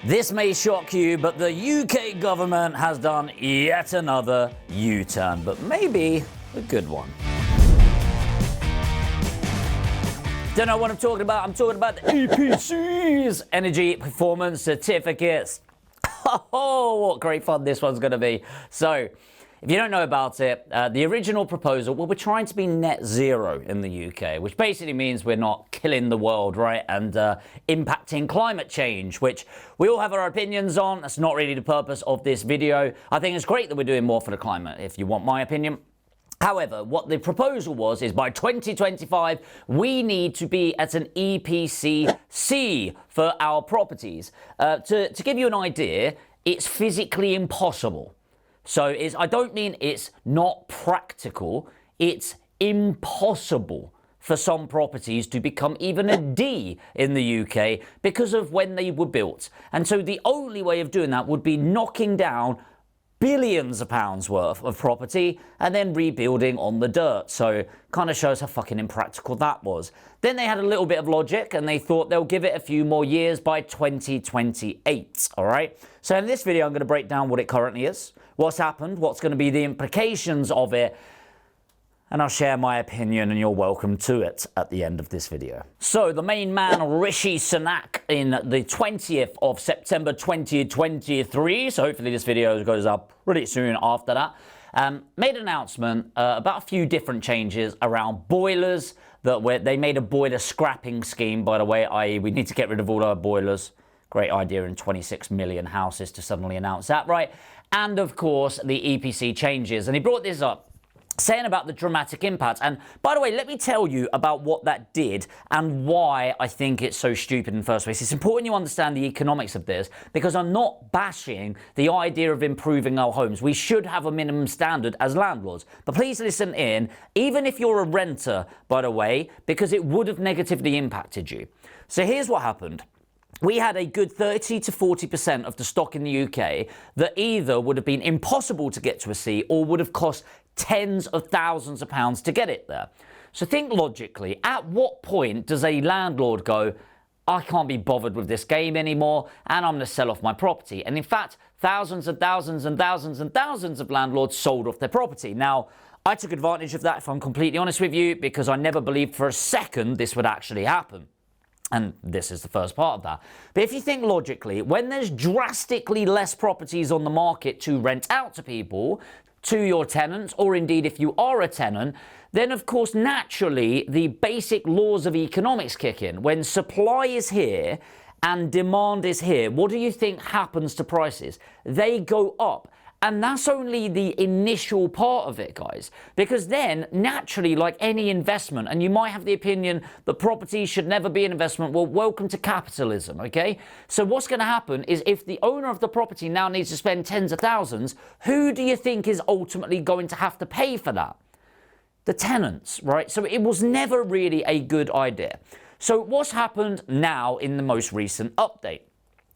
This may shock you, but the UK government has done yet another U-turn, but maybe a good one. Don't know what I'm talking about. I'm talking about the EPCs, Energy Performance Certificates. Oh, what great fun this one's going to be. So, if you don't know about it, the original proposal, well, we're trying to be net zero in the UK, which basically means we're not killing the world, right, and impacting climate change, which we all have our opinions on. That's not really the purpose of this video. I think it's great that we're doing more for the climate, if you want my opinion. However, what the proposal was is by 2025, we need to be at an EPC C for our properties. To give you an idea, it's physically impossible. So I don't mean it's not practical, it's impossible for some properties to become even a D in the UK because of when they were built. And so the only way of doing that would be knocking down billions of pounds worth of property and then rebuilding on the dirt. So kind of shows how fucking impractical that was. Then they had a little bit of logic and they thought they'll give it a few more years by 2028, all right? So in this video, I'm going to break down what it currently is, what's happened, what's going to be the implications of it, and I'll share my opinion and you're welcome to it at the end of this video. So the main man, Rishi Sunak, in the 20th of September 2023, so hopefully this video goes up pretty soon after that, made an announcement about a few different changes around boilers. They made a boiler scrapping scheme, by the way, i.e. we need to get rid of all our boilers. Great idea in 26 million houses to suddenly announce that, right? And of course, the EPC changes. And he brought this up, saying about the dramatic impact. And by the way, let me tell you about what that did and why I think it's so stupid in the first place. It's important you understand the economics of this because I'm not bashing the idea of improving our homes. We should have a minimum standard as landlords. But please listen in, even if you're a renter, by the way, because it would have negatively impacted you. So here's what happened. We had a good 30 to 40% of the stock in the UK that either would have been impossible to get to a C or would have cost tens of thousands of pounds to get it there. So think logically, at what point does a landlord go, I can't be bothered with this game anymore and I'm going to sell off my property? And in fact, thousands and thousands and thousands and thousands of landlords sold off their property. Now, I took advantage of that, if I'm completely honest with you, because I never believed for a second this would actually happen. And this is the first part of that. But if you think logically, when there's drastically less properties on the market to rent out to people, to your tenants, or indeed if you are a tenant, then of course naturally the basic laws of economics kick in. When supply is here and demand is here, what do you think happens to prices? They go up. And that's only the initial part of it, guys. Because then, naturally, like any investment, and you might have the opinion that property should never be an investment, well, welcome to capitalism, okay? So what's going to happen is if the owner of the property now needs to spend tens of thousands, who do you think is ultimately going to have to pay for that? The tenants, right? So it was never really a good idea. So what's happened now in the most recent update?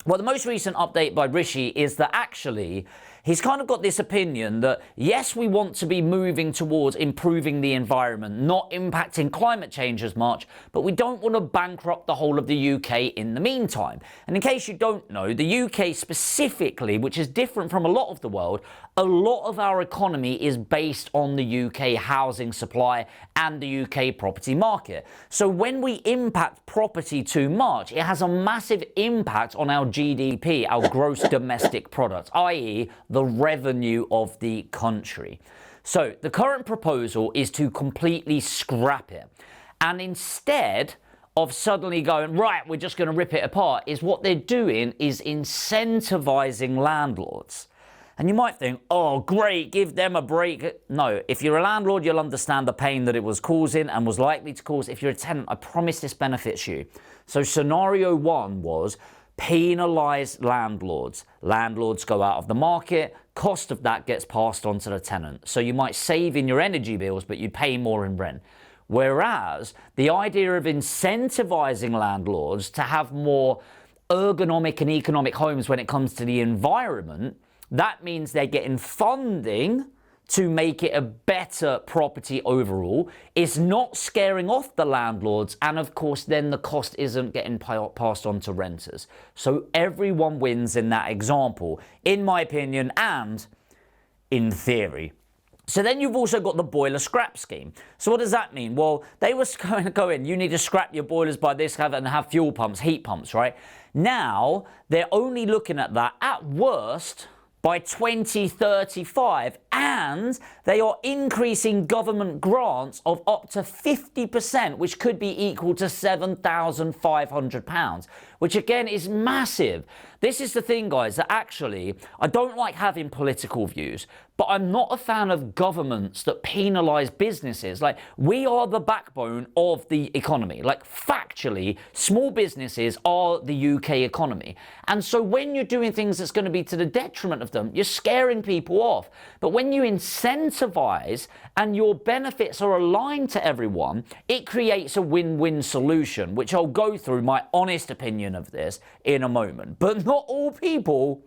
Well, the most recent update by Rishi is that actually he's kind of got this opinion that, yes, we want to be moving towards improving the environment, not impacting climate change as much, but we don't want to bankrupt the whole of the UK in the meantime. And in case you don't know, the UK specifically, which is different from a lot of the world, a lot of our economy is based on the UK housing supply and the UK property market. So when we impact property too much, it has a massive impact on our GDP, our gross domestic product, i.e. the revenue of the country. So the current proposal is to completely scrap it. And instead of suddenly going, right, we're just going to rip it apart, is what they're doing is incentivizing landlords. And you might think, oh, great, give them a break. No, if you're a landlord, you'll understand the pain that it was causing and was likely to cause. If you're a tenant, I promise this benefits you. So scenario one was penalise landlords. Landlords go out of the market, cost of that gets passed on to the tenant. So you might save in your energy bills, but you pay more in rent. Whereas the idea of incentivising landlords to have more ergonomic and economic homes when it comes to the environment, that means they're getting funding to make it a better property overall. It's not scaring off the landlords, and of course then the cost isn't getting passed on to renters. So everyone wins in that example, in my opinion and in theory. So then you've also got the boiler scrap scheme. So what does that mean? Well, they were going to go in, you need to scrap your boilers by this, and have fuel pumps, heat pumps, right? Now, they're only looking at that, at worst, by 2035, and they are increasing government grants of up to 50%, which could be equal to £7,500, which again is massive. This is the thing, guys, that actually, I don't like having political views, but I'm not a fan of governments that penalise businesses. Like, we are the backbone of the economy. Like, factually, small businesses are the UK economy. And so when you're doing things that's going to be to the detriment of them, you're scaring people off. But when you incentivise and your benefits are aligned to everyone, it creates a win-win solution, which I'll go through my honest opinion of this in a moment. But not all people,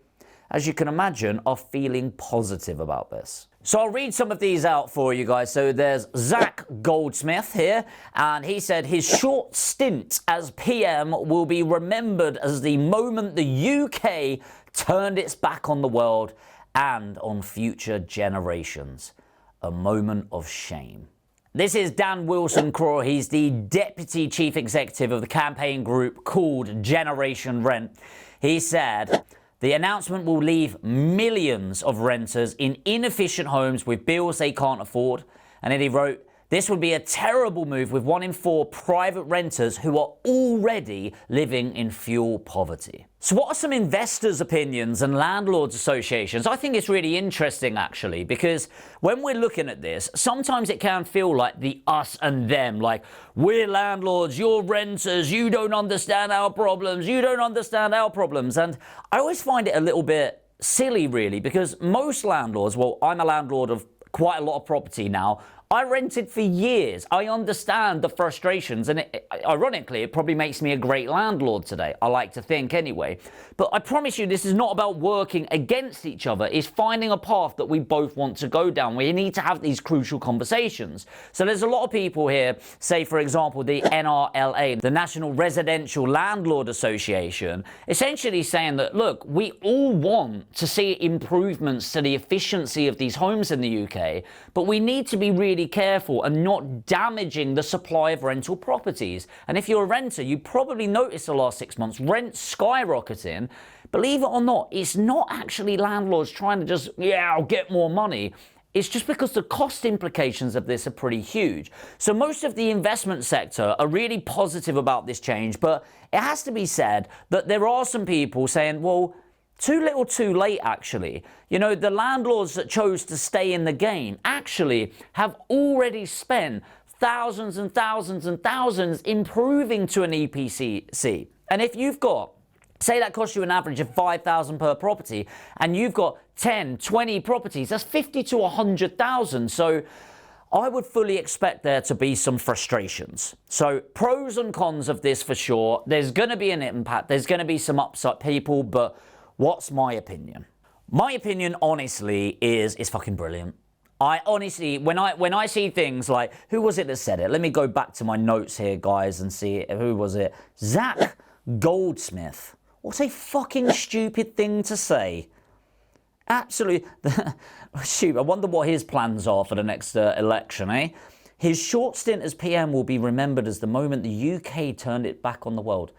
as you can imagine, are feeling positive about this. So I'll read some of these out for you guys. So there's Zach Goldsmith here, and he said his short stint as PM will be remembered as the moment the UK turned its back on the world and on future generations. A moment of shame. This is Dan Wilson-Craw. He's the Deputy Chief Executive of the campaign group called Generation Rent. He said, the announcement will leave millions of renters in inefficient homes with bills they can't afford. And then he wrote, this would be a terrible move with 1 in 4 private renters who are already living in fuel poverty. So what are some investors' opinions and landlords' associations? I think it's really interesting, actually, because when we're looking at this, sometimes it can feel like the us and them, like, we're landlords, you're renters, you don't understand our problems, you don't understand our problems. And I always find it a little bit silly, really, because most landlords, well, I'm a landlord of quite a lot of property now. I rented for years. I understand the frustrations, and ironically, it probably makes me a great landlord today. I like to think anyway. But I promise you, this is not about working against each other. It's finding a path that we both want to go down. We need to have these crucial conversations. So there's a lot of people here, say, for example, the NRLA, the National Residential Landlord Association, essentially saying that, look, we all want to see improvements to the efficiency of these homes in the UK, but we need to be really careful and not damaging the supply of rental properties. And if you're a renter, you probably noticed the last 6 months rent skyrocketing. Believe it or not, it's not actually landlords trying to just, I'll get more money. It's just because the cost implications of this are pretty huge. So most of the investment sector are really positive about this change, but it has to be said that there are some people saying, well, too little too late, actually. You know, the landlords that chose to stay in the game actually have already spent thousands and thousands and thousands improving to an EPC. And if you've got, say that costs you an average of $5,000 per property, and you've got 10, 20 properties, that's 50 to 100,000. So I would fully expect there to be some frustrations. So pros and cons of this for sure. There's going to be an impact. There's going to be some upset people, but what's my opinion? My opinion, honestly, is it's fucking brilliant. I honestly, when I see things like, who was it that said it? Let me go back to my notes here, guys, and see it. Who was it? Zach Goldsmith. What a fucking stupid thing to say. Absolutely. Shoot, I wonder what his plans are for the next election, eh? His short stint as PM will be remembered as the moment the UK turned it back on the world.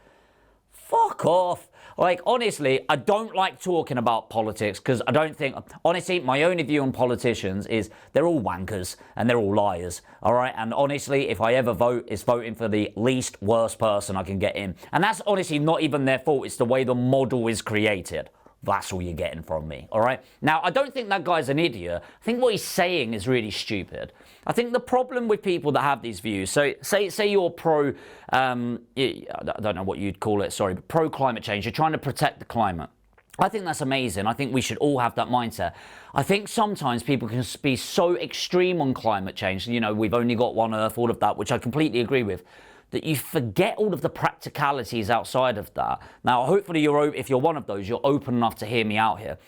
Fuck off. Like, honestly, I don't like talking about politics because I don't think, honestly, my only view on politicians is they're all wankers and they're all liars, all right? And honestly, if I ever vote, it's voting for the least worst person I can get in. And that's honestly not even their fault. It's the way the model is created. That's all you're getting from me, all right? Now, I don't think that guy's an idiot. I think what he's saying is really stupid. I think the problem with people that have these views, so say you're pro, I don't know what you'd call it, sorry, but pro climate change. You're trying to protect the climate. I think that's amazing. I think we should all have that mindset. I think sometimes people can be so extreme on climate change. You know, we've only got one Earth, all of that, which I completely agree with, that you forget all of the practicalities outside of that. Now, hopefully, if you're one of those, you're open enough to hear me out here.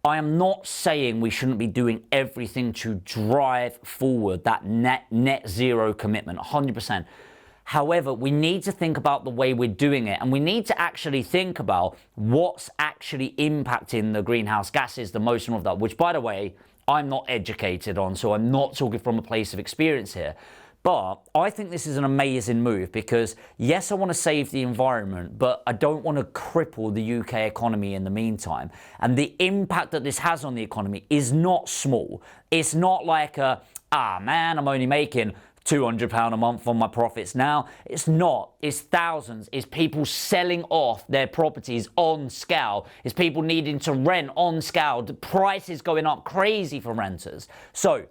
I am not saying we shouldn't be doing everything to drive forward that net zero commitment, 100%. However, we need to think about the way we're doing it, and we need to actually think about what's actually impacting the greenhouse gases the most and all of that, which, by the way, I'm not educated on, so I'm not talking from a place of experience here. But I think this is an amazing move because, yes, I want to save the environment, but I don't want to cripple the UK economy in the meantime. And the impact that this has on the economy is not small. It's not like man, I'm only making £200 a month on my profits now. It's not. It's thousands. It's people selling off their properties on scale. It's people needing to rent on scale. The price is going up crazy for renters. So,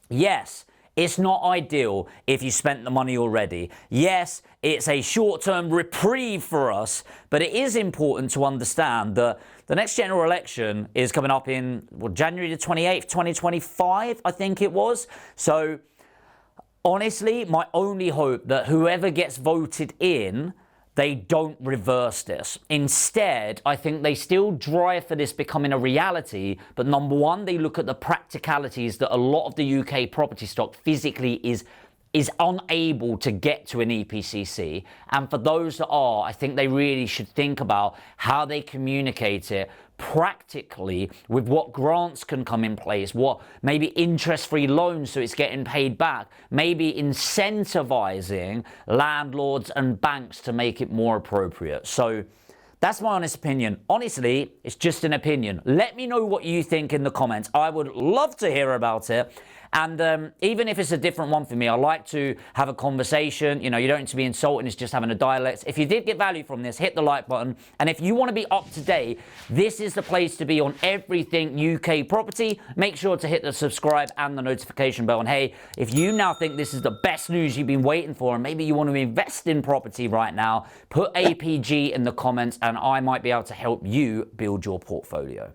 yes, it's not ideal if you spent the money already. Yes, it's a short-term reprieve for us, but it is important to understand that the next general election is coming up in January the 28th, 2025, I think it was. So, honestly, my only hope that whoever gets voted in, they don't reverse this. Instead, I think they still drive for this becoming a reality, but number one, they look at the practicalities that a lot of the UK property stock physically is unable to get to an EPCC. And for those that are, I think they really should think about how they communicate it practically with what grants can come in place, what maybe interest-free loans so it's getting paid back, maybe incentivizing landlords and banks to make it more appropriate. So that's my honest opinion. Honestly, it's just an opinion. Let me know what you think in the comments. I would love to hear about it. And even if it's a different one for me, I like to have a conversation. You know, you don't need to be insulting, it's just having a dialect. If you did get value from this, hit the like button. And if you want to be up to date, this is the place to be on everything UK property. Make sure to hit the subscribe and the notification bell. And hey, if you now think this is the best news you've been waiting for, and maybe you want to invest in property right now, put APG in the comments and I might be able to help you build your portfolio.